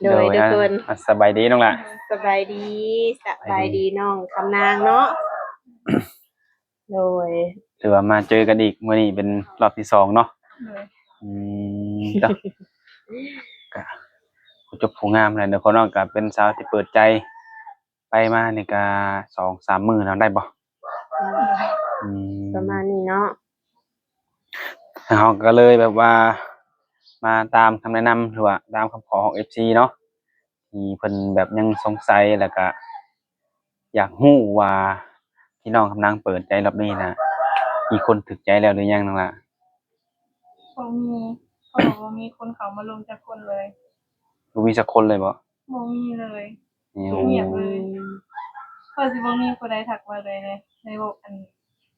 โดยทุกคนสบายดีน้องล่ะสบายดีสบายดีน้องคำนางเนาะโดยถือว่ามาเจอกันอีกมื้อนี้เป็นรอบที่2เนาะอืจ้ะก็ผู้จบผู้งามแล้วเดี๋ยวคนน้องก็เป็นสาวที่เปิดใจไปมานี่ก็2-3มื้อแล้วได้บ่อืประมาณนี้เนาะเฮาก็เลยแบบว่ามาตามคำแนะนำหรือว่าตามคำขอของ FC เนาะที่เพิ่นแบบยังสงสัยแล้วก็อยากรู้ว่าที่น้องกำลังเปิดใจรอบนี้น่ะมีคนถูกใจแล้วหรือยังน้องล่ะบ่มีเขาบอกว่ามีคนเขามาลงจักคนเลยบ่มีสักคนเลยบ่บ่มีเลยโอ้เงียบเลยก็สิบ่มีผู้ใดทักมาเลยในโลกอัน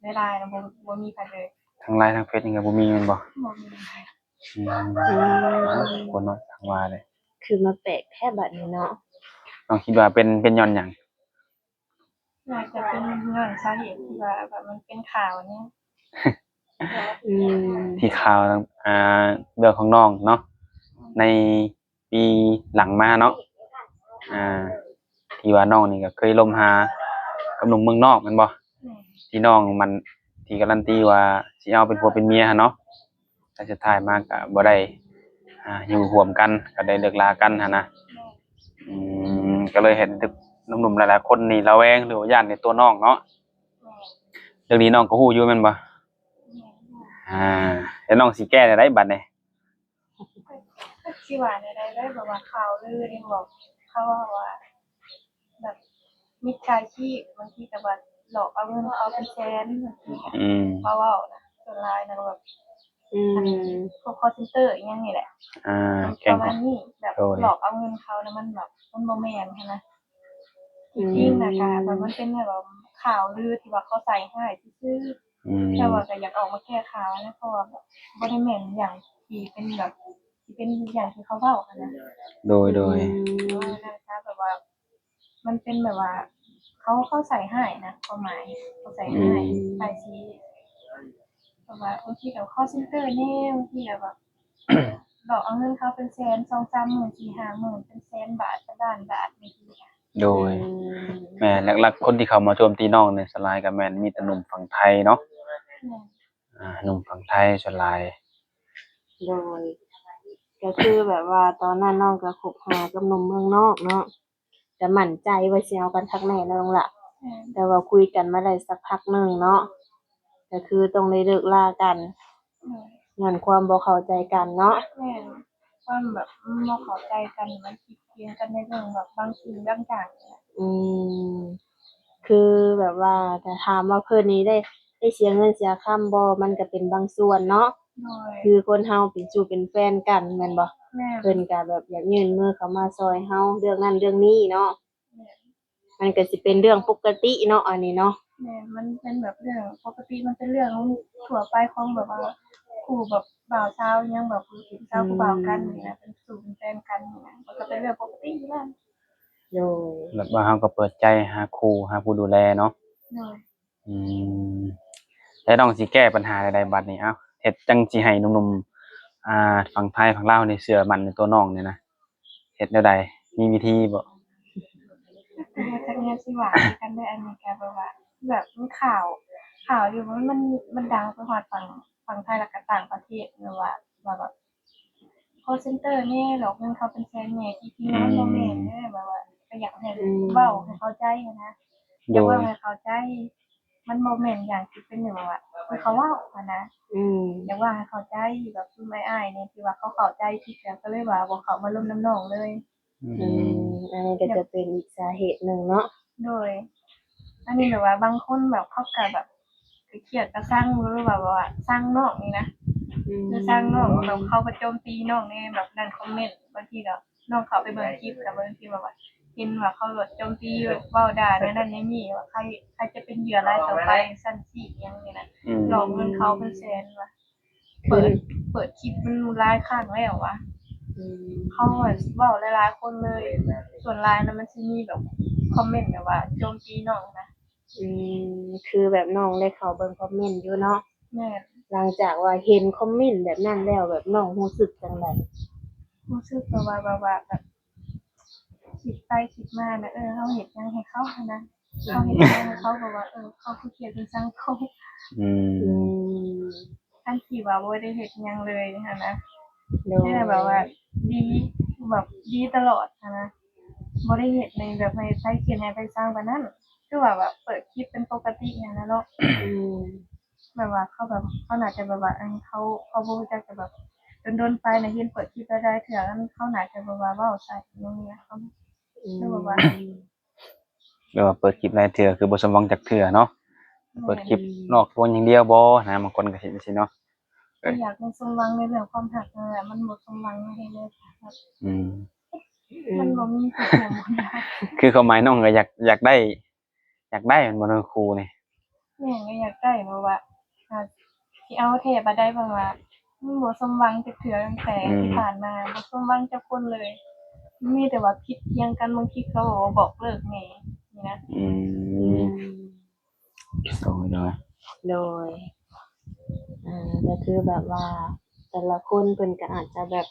ใน LINE นะบ่มีใครเลยทั้ง LINE ทั้งเฟซนี่ก็บ่มีแม่นบ่บ่มีอืคนน้อยทางว่าเลยคือมาแปลกแค่บัดนี้เนาะน้องคิดว่าเป็นย้อนหยังน่าจะเป็นย้อนสาเหตุที่ว่าแบบมันเป็นข่าวเนี่ยอืที่ข่าวเรื่องของน้องเนาะในปีหลังมาเนาะอ่าที่ว่าน้องนี่ก็เคยล่มหากับหนุ่มเมืองนอกแม่นบ่ที่น้องมันที่การันตีว่าสิเอาเป็นผัวเป็นเมียเนาะแต่สุดท้ายมาก็บ่ได้อยู่ร่วมกันก็ได้เลิกลากันหั่นนะอืก็เลยเห็นหนุ่มๆหลายๆคนนี่ระแวงหรือว่าย้านในตัวน้องเนาะเรื่องนี้น้องก็ฮู้อยู่แม่นบ่อ่าแล้วน้องสิแก้ได้บัดนี้ที่ว่าในใดได้แบบว่าข่าวลือนี่บอกเขาว่าแบบมิจฉาชีพบางทีก็แบบหลอกเอาเงินเขาเป็นแสนบางทีเขาเว้านะส่วนหลายนะแบบพวก call center อีหยังนี่แหละประมาณนี้แบบหลอกเอาเงินเขานะมันแบบมันบ่แม่นใช่มั้ยจริงๆน่ะค่ะแบบมันเป็นแบบข่าวลือที่ว่าเขาใส่ให้ซื่อแต่ว่าก็อยากออกมาแก้ข่าวนะเพราะว่าแบบบ่ได้แม่นอย่างที่เป็นแบบที่เป็นอย่างที่เขาเว้าอะนะโดยนะคะแบบว่ามันเป็นแบบว่าเขาใส่ให้นะความหมายเขาใส่ให้ใส่ชี้แบบว่าบางทีก็ call center แน่บางทีก็แบบหลอกเอาเงินเขาเป็นแสน 2-3 หมื่น 4-5 หมื่นเป็นแสนบาทเป็นล้านบาทบางทีค่ะโดยแม่หลักๆคนที่เข้ามาโจมตีน้องเนี่ยส่วนหลายก็แม่นมีแต่หนุ่มฝั่งไทยเนาะหนุ่มฝั่งไทยส่วนหลายโดยก็คือแบบว่าตอนนั้นน้องก็คบหากับหนุ่มเมืองนอกเนาะก็มั่นใจว่าสิเอากันคักแน่แล้วน้องล่ะแต่ว่าคุยกันมาได้สักพักหนึ่งเนาะก็คือต้องได้เลิกลากันย้อนความบ่เข้าใจกันเนาะแม่นความแบบบ่เข้าใจกันมันผิดเพี้ยนกันในเรื่องแบบบางสิ่งบางอย่างนี่แหละอืมคือแบบว่าถ้าถามว่าเพิ่นนี้ได้เสียเงินเสียคำบ่มันก็เป็นบางส่วนเนาะคือคนเฮาเป็นสู่เป็นแฟนกันแม่นบ่เพิ่นก็แบบอยากยื่นมือเข้ามาช่วยเฮาเรื่องนั้นเรื่องนี้เนาะมันก็สิเป็นเรื่องปกติเนาะอันนี้เนาะแม่นมันเป็นแบบเรื่องปกติมันเป็นเรื่องทั่วไปของแบบว่าคู่แบบบ่าวสาวยังแบบผู้หญิงสาวผู้บ่าวกันนี่นะเป็นสู่เป็นแฟนกันนี่นะมันก็เป็นเรื่องปกติอยู่แล้วโดยแบบว่าเฮาก็เปิดใจหาคู่หาผู้ดูแลเนาะโดยอืมแล้วน้องสิแก้ปัญหาใดๆบัดนี้เอ้าเฮ็ดจั่งสิให้หนุ่มๆฝั่งไทยฝั่งลาวนี่เชื่อมั่นในตัวน้องนี่นะเฮ็ดแนวใดมีวิธีบ่แต่จากเนี้ยสิว่ากันได้อันนี้ก็แบบว่าแบบมีข่าวอยู่มันดังไปฮอดฝั่งไทยแล้วก็ต่างประเทศหรือว่าแบบ call center แน่หลอกเงินเขาเป็นแสนแน่จริงๆแล้วมันบ่แม่นเด้อแบบว่าก็อยากให้เว้าให้เข้าใจอะนะอยากเว้าให้เข้าใจมันบ่แม่นอย่างที่เป็นแบบว่าคือเขาเว้าอะนะอยากว่าให้เข้าใจแบบซุมอ้ายๆนี่ที่ว่าเขาเข้าใจผิดแล้วก็เลยว่าบ่เข้ามาร่วมน้ำน้องเลยอันนี้ก็จะเป็นอีกสาเหตุหนึ่งเนาะโดยอันนี้แบบว่าบางคนแบบเขาก็แบบเครียดก็สร้างหรือว่าสร้างน้องนี่นะคือสร้างน้องแบบเขาก็โจมตีน้องในแบบนั่นคอมเมนต์บางทีก็น้องเขาไปเบิ่งคลิปก็บางทีแบบว่าเห็นว่าเขาแบบโจมตีเว้าด่าในนั้นในนี้ว่าใครจะเป็นเหยื่อรายต่อไปซั่นซี้อิหยังนี่นะหลอกเงินเขาเป็นแสนว่ะเปิดคลิปมันหลายครั้งแล้วว่ะเขาอะเว้าหลายๆคนเลยส่วนหลายนั้นมันสิมีแบบคอมเมนต์แบบว่าโจมตีน้องนะคือแบบน้องได้เข้าเบิ่งคอมเมนต์อยู่เนาะแม่นหลังจากว่าเห็นคอมเมนต์แบบนั้นแล้วแบบน้องรู้สึกจั่งใดรู้สึกแบบว่าแบบ คิดไปคิดมานะเฮาเฮ็ดหยังให้เขาหั้นนะเฮาเฮ็ดหยังให้เขาแบบว่าเขาคือเกลียดเป็นสังคม อืม อืม ทั้งที่ว่าบ่ได้เฮ็ดหยังเลยหั้นนะ โดย แต่แบบว่าดีแบบดีตลอดหั้นนะบ่ได้เฮ็ดในแบบให้ใครเกลียดให้ไปสร้างปานนั้นคือว่าแบบเปิดคลิปเป็นปกติหั้นนะเนาะ อืม แบบว่าเขาน่าจะแบบว่าเขาบ่รู้จักจะแบบโดนๆไปนะเห็นเปิดคลิปได้เทื่อนั้นเขาน่าจะแบบว่าเว้าใส่อย่างเงี้ยเขา หรือว่า เดี๋ยวว่าเปิดคลิปรายเทื่อคือบ่สมหวังจักเทื่อเนาะเปิดคลิปนอกตัวอย่างเดียวบ่นะบางคนก็เฮ็ดจังซี่เนาะ ก็อยากให้สมหวังในเรื่องความรักนั่นแหละมันบ่สมหวังให้เลยครับ อืม มันบ่มีผู้ห่วงบ่ได้ คือความหมายน้องก็อยากได้มันบ่เนาะครูนี่ แม่ก็อยากได้เพราะว่าสิเอาแท้บ่ได้เพราะว่ามันบ่สมหวังจักเทื่อตั้งแต่ที่ผ่านมาบ่สมหวังจักคนเลย มีแต่ว่าผิดเถียงกันบางทีเขาบอกเลิกแหน่นี่นะ อื อื ม ม โอ้ยเนาะ โดยก็คือแบบว่า แต่ละคนเพิ่นก็อาจจะแบบ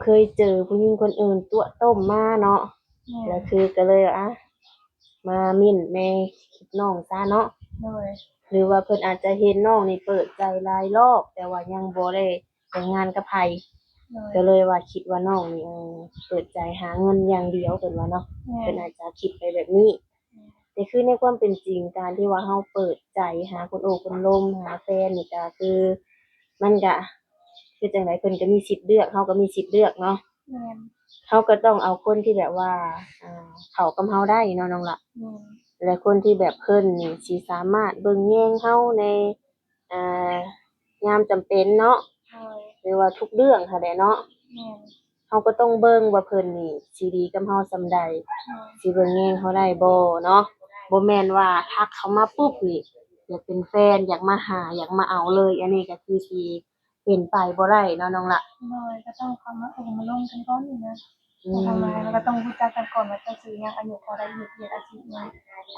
เคยเจอผู้หญิงคนอื่นตัวต้มมาเนาะ แม่ แล้วคือก็เลยมามิ้นในคลิปน้องซะเนาะ โดย หรือว่าเพิ่นอาจจะเห็นน้องนี่เปิดใจหลายรอบแต่ว่ายังบ่ได้แต่งงานกับไผ โดย ก็เลยว่าคิดว่าน้องนี่เปิดใจหาเงินอย่างเดียวเพิ่นว่าเนาะ แม่ เพิ่นอาจจะคิดไปแบบนี้ แต่คือในความเป็นจริงการที่ว่าเราเปิดใจหาคนโอ้คนล้มหาแฟนนี่ก็คือมันก็คือจังไดเพิ่นก็มีสิทธิ์เลือกเราก็มีสิทธิ์เลือกเนาะ แม่น เราก็ต้องเอาคนที่แบบว่าเข้ากับเราได้เนาะน้องล่ะ แม่น และคนที่แบบเพิ่นนี่สิสามารถเบิ่งแยงเราในอ่ายามจำเป็นเนาะ โดย หรือว่าทุกเรื่องค่ะแหละเนาะ แม่น เราก็ต้องเบิ่งว่าเพิ่นนี่สิดีกับเราส่ำใด สิเบิ่งแยงเขาได้บ่เนาะบ่แม่นว่าทักเขามาปุ๊บนี่อยากเป็นแฟนอยากมาหาอยากมาเอาเลย อันนี้ก็คือสิเป็นไปบ่ได้เนาะน้องละ โดยก็ต้องเข้ามามาลงกันก่อนนี่นะ อื ทำ ม ไมแล้วก็ต้องรู้จักกันก่อนว่าจะซื้อหยังอายุเท่าใดเฮ็ดอาชีพหยัง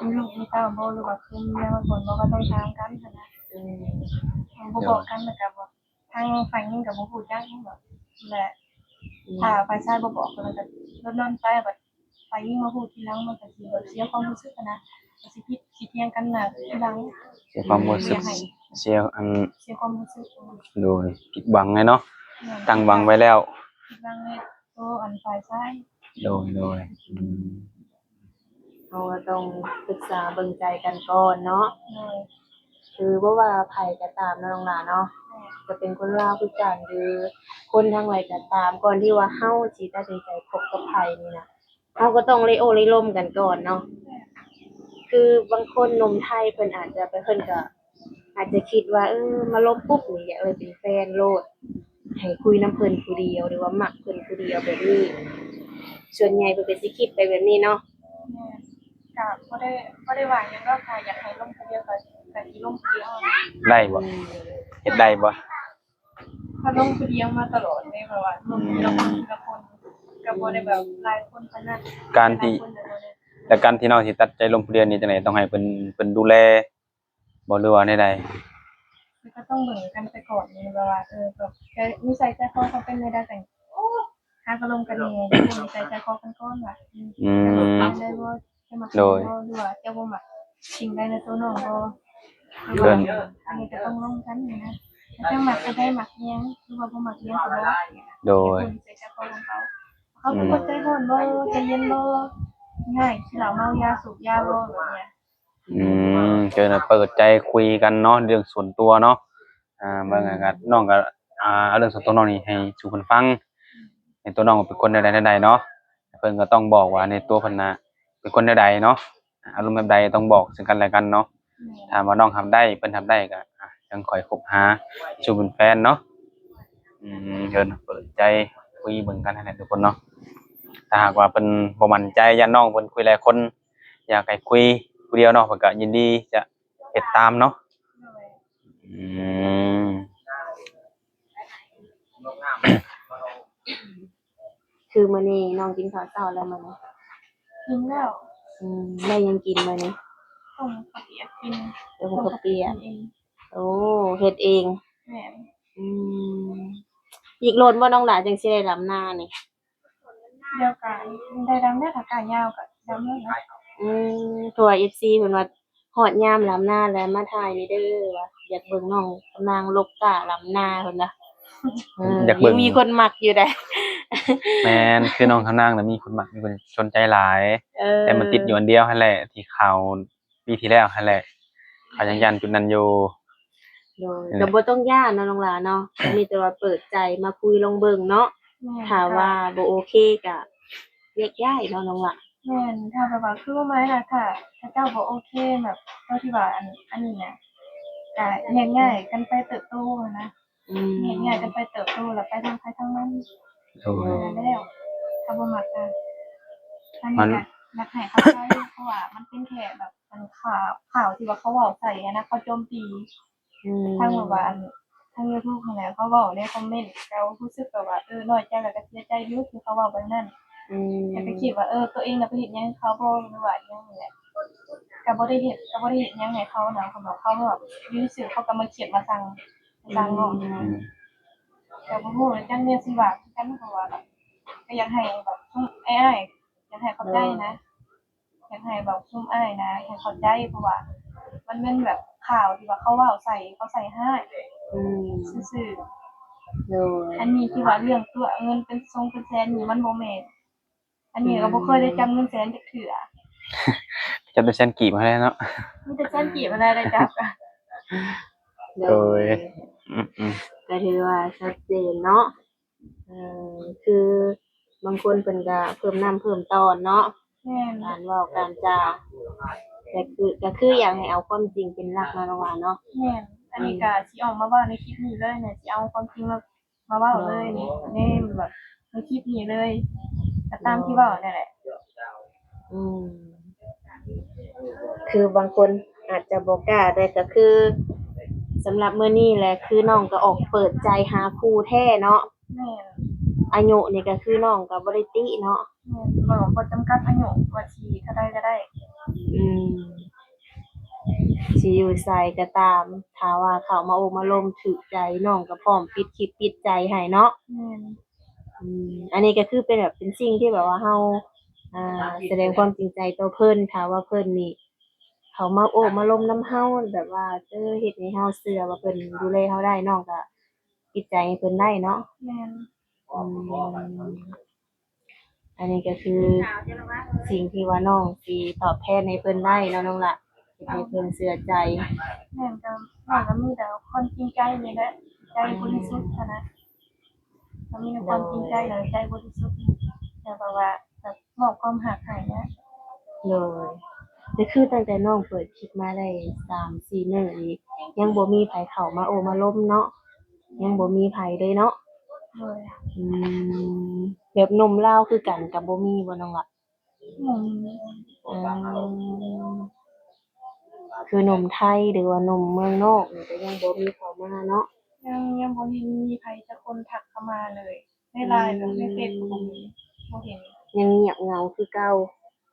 มีลูกมีเต้าบ่หรือว่าคือมีแม่ว่าคนบ่ก็ต้องถามกันหั้นนะ อืม บ่บอกกันแล้วก็บ่ทางฝ่ายหญิงก็บ่ฮู้จักหยังแบบแหละถ้าฝ่ายชายบ่บอกก็มันก็โดนๆไปแบบฝ่ายหญิงมาฮู้ทีหลังมันก็สิแบบเสียความรู้สึกอะนะก็สิผิดสิเถียงกันน่ะทีหลัง เสียความรู้สึกเสียเสียความรู้สึก โดยผิดหวังไงเนาะ แม่น ตั้งหวังไว้แล้ว ผิดหวังในตัวอันฝ่ายชาย โดยอืม เราก็ต้องปรึกษาเบิ่งใจกันก่อนเนาะ โดย คือบ่ว่าไผก็ตามเนาะน้องหลาเนาะ แม่ จะเป็นคนลาวคือกันหรือคนทางไหนก็ตามก่อนที่ว่าเฮาสิตัดสินใจคบกับไผนี่นะเฮาก็ต้องเลโอเลล่มกันก่อนเนาะ คือบางคนหนุ่มไทยเพิ่นอาจจะเพิ่นก็อาจจะคิดว่ามาลบปุ๊บนี่อยากเป็นแฟนโลดให้คุยนำเพิ่นผู้เดียวหรือว่ามักเพิ่นผู้เดียวแบบนี้ส่วนใหญ่เพิ่นก็สิคิดไปแบบนี้เนาะ แม่ก็บ่ได้ว่าหยังดอกค่ะอยากให้ลงผู้เดียวก็สิลงผู้เดียวนะ ได้บ่เฮ็ดได้บ่ ถ้าลงผู้เดียวมาตลอดเลยแบบว่าลงทีละคนทีละคนก็บ่ได้แบบหลายคนปานนั้น การที่ หลยคนก็บ่ได้ แต่การที่น้องสิตัดใจลงผู้เรียนนี่จังไดต้องให้เพิ่นดูแลบ่หรือว่าใด มันก็ต้องเบิ่งกันไปก่อนนี่แบบว่าแบบแกนิสัยใจคอเขาเป็นไปได้แต่หาก็ลงกันแหน่อย่าเบิ่งนิสัยใจคอกันก่อนว่า ๆอืม ได้บ่จะมัก โดย บ่หรือว่าจะบ่มักสิ่งใดในตัวน้องบ่ เพิ่น อันนี้ก็ต้องลงกันนี่นะถ้าจะมักก็ได้มักอิหยังหรือว่าบ่มักอิหยังก็บ่ โดย คนใจคอของเขาเขาเป็นคนใจร้อนบ่ใจเย็นบ่ง่ายขี้เหล้าเมายาสูบยาบ่แบบเนี้ย อืมเจอน่ะเปิดใจคุยกันเนาะเรื่องส่วนตัวเนาะบางก็น้องก็เอาเรื่องส่วนตัวน้องนี่ให้สู่เพิ่นฟังให้ตัวน้องเป็นคนใดๆใดๆเนาะเพิ่นก็ต้องบอกว่าในตัวเพิ่นน่ะเป็นคนใดๆเนาะอารมณ์แบบใดต้องบอกซึ่งกันและกันเนาะถ้าว่าน้องทำได้เพิ่นทำได้ก็จังค่อยคบหาสู่เป็นแฟนเนาะเพิ่นเปิดใจคุยเบิ่งกันนั่นแหละทุกคนเนาะถ้าหากว่าเพิ่นบ่มั่นใจญาติน้องเพิ่นคุยหลายคนอยากให้คุยผู้เดียวเนาะเพิ่นก็ยินดีจะเฮ็ดตามเนาะ อืม คือมื้อนี้น้องกินข้าวเช้าแล้วมื้อนี้ กินแล้ว ได้ยังกินมื้อนี้ ต้มข้าวเปียกกิน เดี๋ยวผมก็เปียก เอง โอ้เฮ็ดเอง แม่น อืมอีกโลดบ่น้องหลาจังสิได้ลำนานี่ เดียวกันได้ดำได้ถ้ากายาวก็ดำเลยนะ ตัว FC เพิ่นว่าฮอดยามลำหน้าแล้วมาถ่ายนี่เด้อว่าอยากเบิ่งน้องนางลกกะลำหน้าเพิ่นน่ะอยากเบิ่ง ยังมีคนมักอยู่ได้ แม่นคือน้องข้างนางน่ะมีคนมักมีคนสนใจหลาย แต่มันติดอยู่อันเดียวหั่นแหละที่ข่าวปีที่แล้วหั่นแหละเขายังยันจุดนั้นอยู่ โดยก็บ่ต้องย้านเนาะน้องหลาเนาะมีแต่ว่าเปิดใจมาคุยลองเบิ่งเนาะถ้าว่าบ่โอเคก็แยกย้ายเนาะน้องหลา แม่นถ้าแบบว่าคือว่าไม้น่ะถ้าเจ้าบ่โอเคแบบเท่าที่ว่าอันนี้น่ะก็แยกย้ายกันไปเติบโตอะนะแยกย้ายกันไปเติบโตแล้วไปทางใครทางมัน โอ้ย แล้วถ้าบ่มักกันอันนี้ก็อยากให้เข้าใจเพราะว่ามันเป็นแค่แบบมันข่าวที่ว่าเขาเว้าใส่อะนะเขาโจมตีทางแบบว่าทาง YouTube นั่นแหละเขาเว้าในคอมเมนต์เรารู้สึกแบบว่าน้อยใจแล้วก็เสียใจอยู่ที่เขาเว้าแบบนั้นแต่ก็คิดว่าตัวเองน่ะไปเฮ็ดหยังให้เขาบ่หรือว่าอิหยังนี่แหละก็บ่ได้เฮ็ดหยังให้เขานะเขาบอกเขาแบบอยู่ซื่อๆเขาก็มาเขียนมาสั่งเนาะก็บ่ฮู้ว่าจังแม่นสิว่าคือกันเพราะว่าแบบก็อยากให้แบบอ้ายๆอยากให้เข้าใจนะอยากให้แบบซุมอ้ายนะให้เข้าใจเพราะว่ามันเป็นแบบข่าวที่ว่าเขาเว้าใส่เขาใส่ร้ายซื่อๆ โดย อันนี้ที่ว่าเรื่องตัวเงินเป็นทรงเป็นแสนนี่มันบ่แม่นอันนี้ก็บ่เคยได้จำเงินแสนจักเทื่อ จะเป็นเส้นกีบมาแล้วเนาะ มีแต่แสนกีบอะไรได้จับอะ โดย ก็ถือว่าชัดเจนเนาะคือบางคนเพิ่นก็เพิ่มน้ำเพิ่มตอนเนาะ แม่น การเว้าการจาแต่คืออยากให้เอาความจริงเป็นหลักเนาะน้องหวานเนาะ แม่นอันนี้ก็สิออกมาเว้าในคลิปนี้เลยเนี่ยสิเอาความจริงมาเว้าเลยนี่แบบในคลิปนี้เลยก็ตามที่เว้านั่นแหละ อืมคือบางคนอาจจะบ่กล้าแต่ก็คือสำหรับมื้อนี้แหละคือน้องก็ออกเปิดใจหาคู่แท้เนาะ แม่น อายุนี่ก็คือน้องก็บ่ได้ติเนาะ แม่นบ่จำกัดอายุว่าสิเท่าใดก็ได้ อืมสิอยู่ไสก็ตามถ้าว่าเขามาโอ้มาลมถูกใจน้องก็พร้อมปิดคลิปปิดใจให้เนาะ แม่น อันนี้ก็คือเป็นแบบเป็นสิ่งที่แบบว่าเฮาแสดงความจริงใจต่อเพิ่นถ้าว่าเพิ่นนี่เขามาโอ้มาล้มน้ำเฮาแบบว่าเฮ็ดให้เฮาเชื่อว่าเพิ่นดูแลเฮาได้น้องก็ปิดใจให้เพิ่นได้เนาะ แม่น อืมอันนี้ก็คือสิ่งที่ว่าน้องสิตอบแทนให้เพิ่นได้เนาะน้องล่ะเฮ็ดให้เพิ่นเชื่อใจ แม่นก็น้องก็มีแต่คนจริงใจนี่แหละใจบริสุทธิ์หั้นนะ เขามีความจริงใจและใจบริสุทธิ์แต่แบบว่าแบบมอบความหักให้นะ เลยแต่คือตั้งแต่น้องเปิดคลิปมาได้3-4มื้อนี้ยังบ่มีไผเข้ามาโอ้มาล้มเนาะยังบ่มีไผเลยเนาะ เลย อืมแบบหนุ่มลาวคือกันก็บ่มีบ่น้องล่ะ หนุ่ม อืมคือหนุ่มไทยหรือว่าหนุ่มเมืองนอกนี่ก็ยังบ่มีเข้ามาเนาะ ยังบ่เห็นมีใครสักคนทักเข้ามาเลยใน LINE หรือในเฟซก็บ่เห็น ยังเงียบเหงาคือเก่า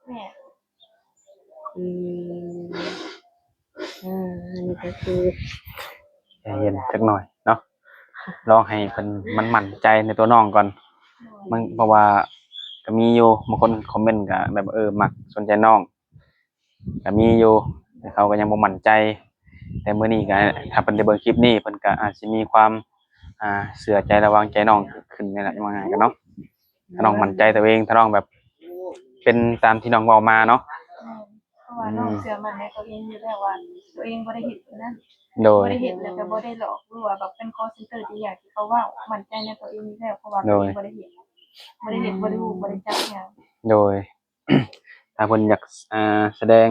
แม่ อืมอันนี้ก็คือ ใจเย็นสักหน่อยเนาะลองให้เพิ่นมันมั่นใจในตัวน้องก่อนมันเพราะว่าก็มีอยู่บางคนคอมเมนต์ก็แบบมักสนใจน้องก็มีอยู่แต่เขาก็ยังบ่มั่นใจ แต่มื้อนี้ก็ถ้าเพิ่นได้เบิ่งคลิปนี้เพิ่นก็อาจสิมีความเชื่อใจระวังใจน้องขึ้นนี่แหละว่าง่ายกันเนาะถ้าน้องมั่นใจตัวเองถ้าน้องแบบเป็นตามที่น้องเว้ามาเนาะ เพราะว่าน้องเชื่อมั่นในตัวเองอยู่แล้วว่าตัวเองบ่ได้เฮ็ดอันนั้น โดย บ่ได้เฮ็ดแล้วก็บ่ได้หลอกหรือว่าแบบเป็น call center ที่อย่างที่เขาเว้ามั่นใจในตัวเองอยู่แล้วเพราะว่าตัวเองบ่ได้เฮ็ดบ่ได้รู้บ่ได้จักหยัง โดย ถ้าเพิ่นอยากแสดง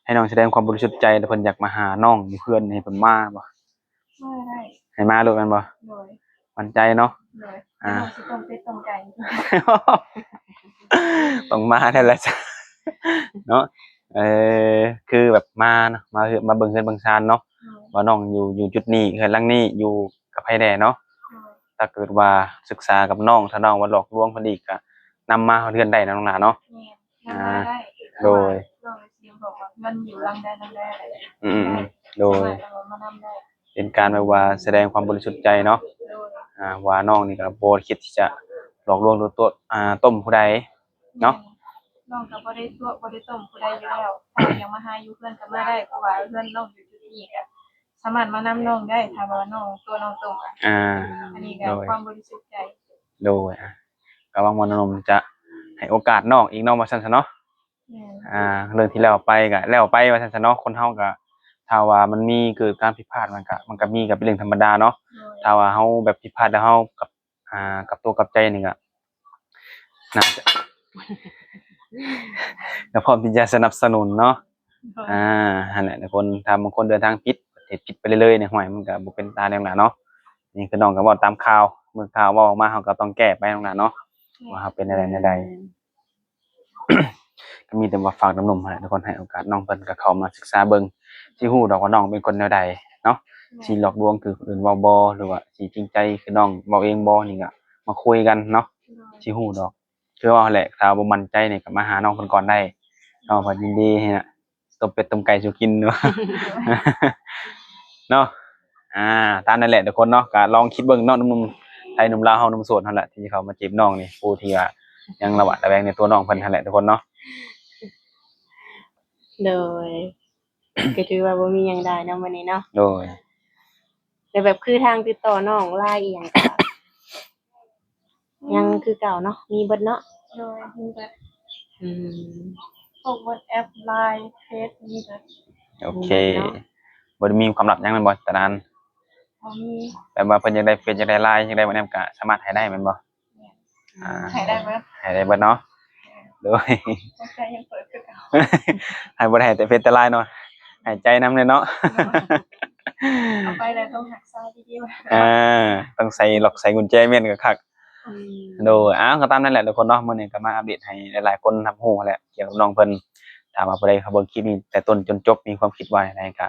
ให้น้องแสดงความบริสุทธิ์ใจแล้วเพิ่นอยากมาหาน้องอยู่เพื่อนให้เพิ่นมาบ่ บ่ได้ ให้มาโลดแม่นบ่ โดย มั่นใจเนาะ โดยน้องสิต้มเป็ดต้มไก่ ต้องมาแท้แหละจ้ะเนาะคือแบบมาเนาะมาเบิ่งเฮือนเบิ่งชานเนาะว่าน้องอยู่จุดนี้เฮือนหลังนี้อยู่กับไผแน่เนาะถ้าเกิดว่าศึกษากับน้องถ้าน้องว่าหลอกลวงเพิ่นอีกก็นำมาเฮือนได้นะน้องหลาเนาะ ได้ โดย น้องสิบอกว่ามันอยู่หลังได้อะไร โดย มานำได้ เป็นการแบบว่าแสดงความบริสุทธิ์ใจเนาะ โดย ว่าน้องนี่ก็บ่คิดที่จะ หลอกลวงหรือตัวต้มผู้ใดเนาะ น้องก็บ่ได้ตัวบ่ได้ต้มผู้ใดอยู่แล้วถ้ายังมาหาอยู่เพื่อนก็มาได้เพราะว่าเพื่อนน้องอยู่จุดนี้ก็สามารถมานำน้องได้ถ้าว่าน้องตัวน้องต้มอะ อันนี้ก็ความบริสุทธิ์ใจ โดยก็หวังว่าน้องจะให้โอกาสน้องอีกเนาะว่าซั่นซะเนาะ แม่น เรื่องที่แล้วไปก็แล้วไปว่าซั่นซะเนาะคนเฮาก็ถ้าว่ามันมีเกิดการผิดพลาดมันก็มีก็เป็นเรื่องธรรมดาเนาะ โดย ถ้าว่าเฮาแบบผิดพลาดแล้วเฮากับตัวกับใจนี่ก็น่าจะ แล้วพร้อมที่จะสนับสนุนเนาะ โดย นั่นแหละทุกคนถ้าบางคนเดินทางผิดเฮ็ดผิดไปเรื่อยๆเนี่ยห้วยมันก็บ่เป็นตาแนวหน้าเนาะนี่คือน้องก็เว้าตามข่าวเมื่อข่าวเว้าออกมาเฮาก็ต้องแก้ไปตรงนั้นเนาะว่าเฮาเป็นอะไรแนวใด ก็มีแต่ว่าฝากน้ำนมให้ทุกคนให้โอกาสน้องเพิ่นก็เข้ามาศึกษาเบิ่งสิฮู้ดอกว่าน้องเป็นคนแนวใดเนาะสิหลอกลวงคือคนอื่นเว้าบ่หรือว่าสิจริงใจคือน้องเว้าเองบ่นี่ก็มาคุยกันเนาะ โดย สิฮู้ดอกคือว่าแหละถ้าบ่มั่นใจนี่ก็มาหาน้องเพิ่นก่อนได้น้องเพิ่นยินดีให้น่ะต้มเป็ดต้มไก่สู่กินเนาะ เนาะตามนั่นแหละทุกคนเนาะก็ลองคิดเบิ่งเนาะหนุ่มๆไทยหนุ่มลาวเฮาหนุ่มโสดนั่นแหละที่เขามาจีบน้องนี่ผู้ที่ว่ายังระหวาดระแวงในตัวน้องเพิ่นนั่นแหละทุกคนเนาะ โดย ก็ถือว่าบ่มีหยังได้เนาะมื้อนี้เนาะ โดย แต่แบบคือทางติดต่อน้องไลน์อีหยังก็ยังคือเก่าเนาะมีเบิดเนาะ โดยมีแต่ อืม พวก WhatsApp LINE เฟซมีแต่ โอเคบ่ได้มีความลับหยังแม่นบ่แต่นั้น บ่มี แบบว่าเพิ่นอยากได้เฟซอยากได้ LINE อยากได้บ่แนมก็สามารถให้ได้แม่นบ่ ให้ได้ไหม ให้ได้เบิดเนาะโดย หัวใจยังเปิดคือเก่า ให้บ่ได้ให้แต่เฟซแต่ LINE เนาะให้ใจนำเลยเนาะ เอาไปแล้วต้องหักซ้ายดีๆไว้ ต้องใส่ล็อกใส่กุญแจแม่นก็คัก อืม โดยก็ตามนั่นแหละทุกคนเนาะมื้อนี้ก็มาอัปเดตให้หลายๆคนรับรู้แหละเกี่ยวกับน้องเพิ่นถ้าว่าผู้ใดเขาเบิ่งคลิปนี้แต่ต้นจนจบมีความคิดว่าจังไดก็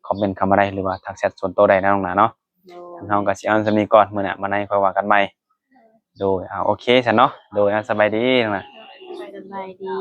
คอมเมนต์เข้ามาได้หรือว่าทักแชทส่วนตัวได้นะน้องหนาเนาะ โด ทางเฮาก็สิเอาส่ำนี้ก่อนมื้อหน้ามาในค่อยว่ากันใหม่โดยโอเคซั่นเนาะโดยสบายดีน้องหนา สบายดี